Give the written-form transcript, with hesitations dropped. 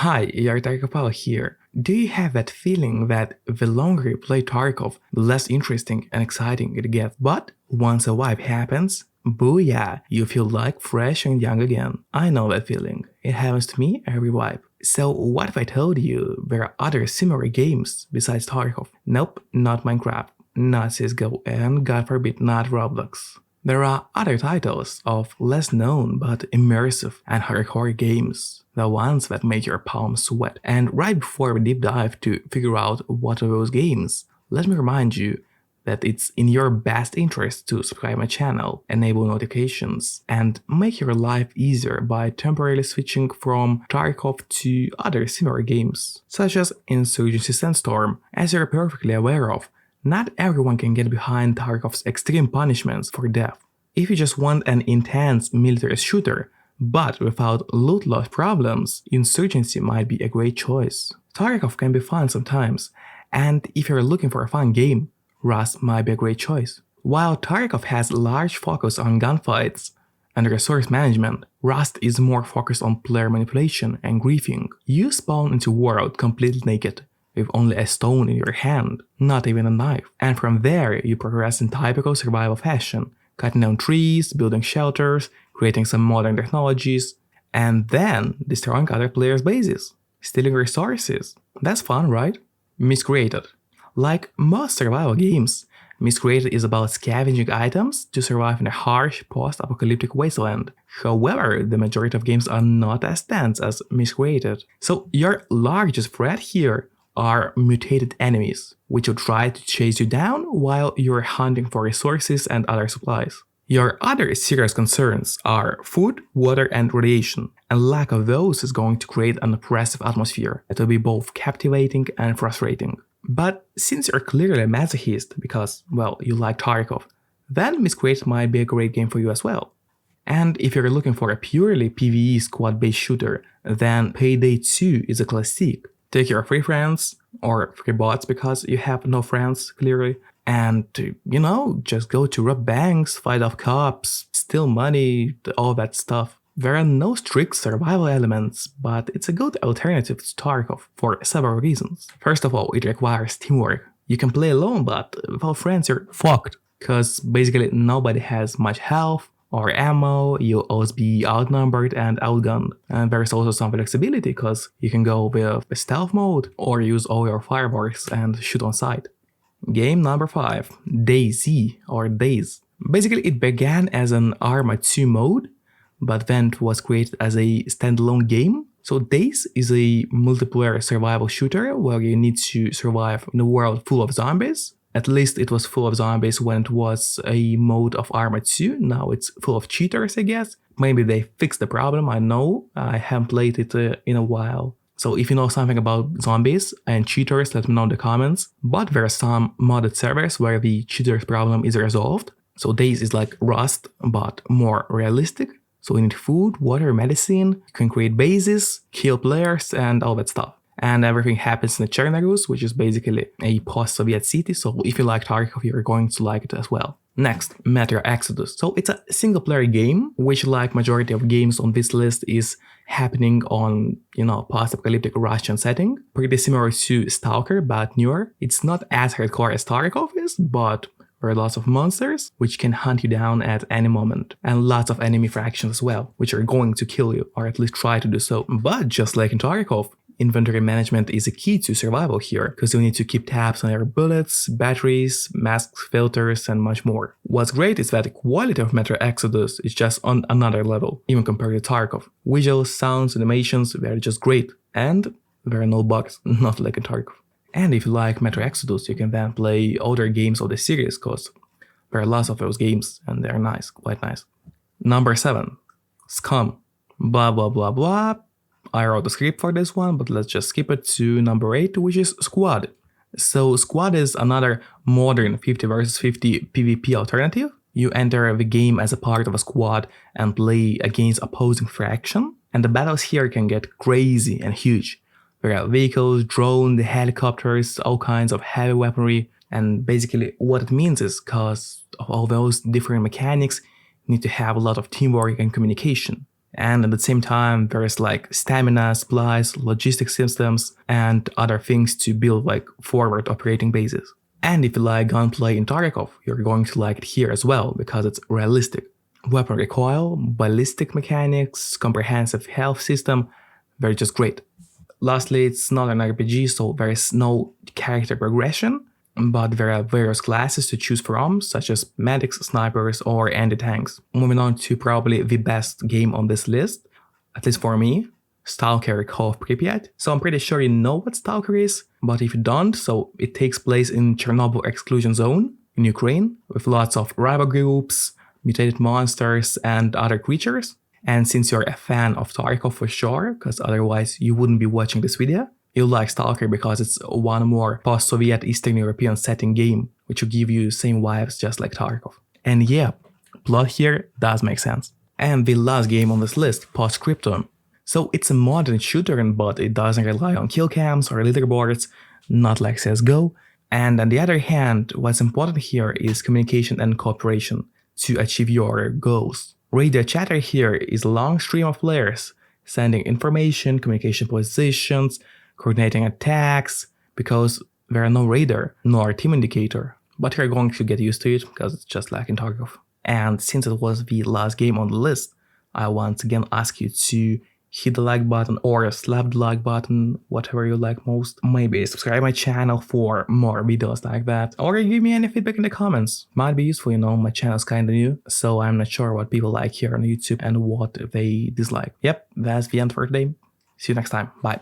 Hi, your Tarkov here. Do you have that feeling that the longer you play Tarkov, the less interesting and exciting it gets, but once a wipe happens, booyah, you feel like fresh and young again. I know that feeling. It happens to me every wipe. So what if I told you there are other similar games besides Tarkov? Nope, not Minecraft, not CSGO, and God forbid not Roblox. There are other titles of less known but immersive and hardcore games, the ones that make your palms sweat. And right before we deep dive to figure out what are those games, let me remind you that it's in your best interest to subscribe my channel, enable notifications, and make your life easier by temporarily switching from Tarkov to other similar games, such as Insurgency Sandstorm. As you're perfectly aware of, not everyone can get behind Tarkov's extreme punishments for death. If you just want an intense military shooter, but without loot loss problems, Insurgency might be a great choice. Tarkov can be fun sometimes, and if you're looking for a fun game, Rust might be a great choice. While Tarkov has a large focus on gunfights and resource management, Rust is more focused on player manipulation and griefing. You spawn into a world completely naked, with only a stone in your hand, not even a knife. And from there, you progress in typical survival fashion, cutting down trees, building shelters, creating some modern technologies, and then destroying other players' bases, stealing resources. That's fun, right? Miscreated. Like most survival games, Miscreated is about scavenging items to survive in a harsh, post-apocalyptic wasteland. However, the majority of games are not as tense as Miscreated. So your largest threat here are mutated enemies, which will try to chase you down while you're hunting for resources and other supplies. Your other serious concerns are food, water, and radiation, and lack of those is going to create an oppressive atmosphere that will be both captivating and frustrating. But since you're clearly a masochist because, well, you like Tarkov, then Miscreated might be a great game for you as well. And if you're looking for a purely PvE squad-based shooter, then Payday 2 is a classic. Take your free friends, or free bots because you have no friends, clearly, and, just go to rob banks, fight off cops, steal money, all that stuff. There are no strict survival elements, but it's a good alternative to Tarkov for several reasons. First of all, it requires teamwork. You can play alone, but without friends you're fucked, because basically nobody has much health or ammo, you'll always be outnumbered and outgunned. And there's also some flexibility because you can go with stealth mode or use all your fireworks and shoot on sight. Game number 5, DayZ or DayZ. Basically it began as an Arma 2 mode, but then it was created as a standalone game. So DayZ is a multiplayer survival shooter where you need to survive in a world full of zombies. At least it was full of zombies when it was a mode of Arma 2, now it's full of cheaters, I guess. Maybe they fixed the problem, I know, I haven't played it in a while. So if you know something about zombies and cheaters, let me know in the comments. But there are some modded servers where the cheaters problem is resolved. So DayZ is like Rust, but more realistic. So you need food, water, medicine, you can create bases, kill players, and all that stuff. And everything happens in the Chernarus, which is basically a post-Soviet city, so if you like Tarkov, you're going to like it as well. Next, Metro Exodus. So it's a single-player game, which like majority of games on this list is happening on, post-apocalyptic Russian setting. Pretty similar to Stalker, but newer. It's not as hardcore as Tarkov is, but there are lots of monsters, which can hunt you down at any moment. And lots of enemy fractions as well, which are going to kill you, or at least try to do so. But just like in Tarkov, inventory management is a key to survival here, because you need to keep tabs on your bullets, batteries, masks, filters, and much more. What's great is that the quality of Metro Exodus is just on another level, even compared to Tarkov. Visuals, sounds, animations, they're just great. And there are no bugs, not like in Tarkov. And if you like Metro Exodus, you can then play other games of the series, because there are lots of those games, and they're nice, quite nice. Number 7, Scum. Blah blah blah blah. I wrote the script for this one, but let's just skip it to number 8, which is Squad. So Squad is another modern 50 vs 50 PvP alternative. You enter the game as a part of a squad and play against opposing faction, and the battles here can get crazy and huge. There are vehicles, drones, helicopters, all kinds of heavy weaponry, and basically what it means is because of all those different mechanics, you need to have a lot of teamwork and communication. And at the same time, there's like stamina, supplies, logistics systems, and other things to build like forward operating bases. And if you like gunplay in Tarkov, you're going to like it here as well, because it's realistic. Weapon recoil, ballistic mechanics, comprehensive health system, they're just great. Lastly, it's not an RPG, so there is no character progression, but there are various classes to choose from, such as medics, snipers, or anti-tanks. Moving on to probably the best game on this list, at least for me, STALKER Call of Pripyat. So I'm pretty sure you know what STALKER is, but if you don't, so it takes place in Chernobyl exclusion zone in Ukraine, with lots of rival groups, mutated monsters, and other creatures. And since you're a fan of Tarkov for sure, because otherwise you wouldn't be watching this video, you'll like STALKER because it's one more post-Soviet Eastern European setting game, which will give you same vibes just like Tarkov. And yeah, plot here does make sense. And the last game on this list, Scriptum. So it's a modern shooter, but it doesn't rely on kill cams or leaderboards, not like CSGO. And on the other hand, what's important here is communication and cooperation to achieve your goals. Radio chatter here is a long stream of players sending information, communication positions, coordinating attacks, because there are no radar nor team indicator. But you're going to get used to it because it's just like in Tarkov. And since it was the last game on the list, I once again ask you to hit the like button or slap the like button, whatever you like most. Maybe subscribe my channel for more videos like that, or give me any feedback in the comments. Might be useful, you know, my channel's kinda new, so I'm not sure what people like here on YouTube and what they dislike. Yep, that's the end for today. See you next time. Bye.